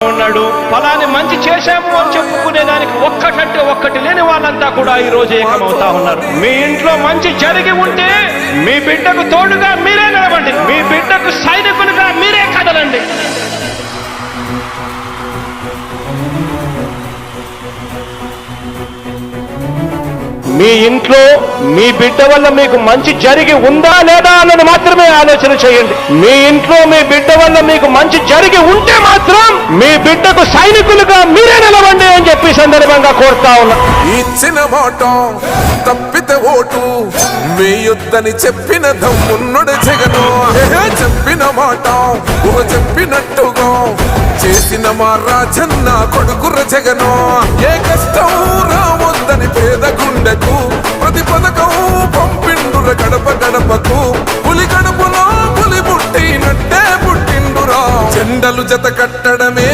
ఉన్నాడు. ఫలాని మంచి చేశాము అని చెప్పుకునేదానికి ఒక్కటంటే ఒక్కటి లేని వాళ్ళంతా కూడా ఈ రోజు ఏకమవుతా ఉన్నారు. మీ ఇంట్లో మంచి జరిగి ఉంటే మీ బిడ్డకు తోడుగా మీరే నిలబండి, మీ బిడ్డకు సైనికులుగా మీరే కదలండి. మీ ఇంట్లో మీ బిడ్డ వల్ల మీకు మంచి జరిగి ఉందా లేదా అన్నది మాత్రమే ఆలోచన చేయండి. మీ ఇంట్లో మీ బిడ్డ వల్ల మీకు మంచి జరిగి ఉంటే మాత్రం మీ బిడ్డకు సైనికులుగా మీరే నిలవండి అని చెప్పి సందర్భంగా కోరుతా ఉన్నా. ఇచ్చిన మాట తప్పితే ఓటు మీ యుద్ధని చెప్పిన దమ్మున్నడు జగను. చెప్పిన మాట చెప్పినట్టుగా చేసిన మా రాజన్న కొడుకుర జగను. ఏ కష్టం రావద్దని పేద గుండెకు ప్రతి పథకం పంపిండుర గడప గడపకు. పులి గడపలో పులి పుట్టినట్టే పుట్టిండురా. జెండలు జత కట్టడమే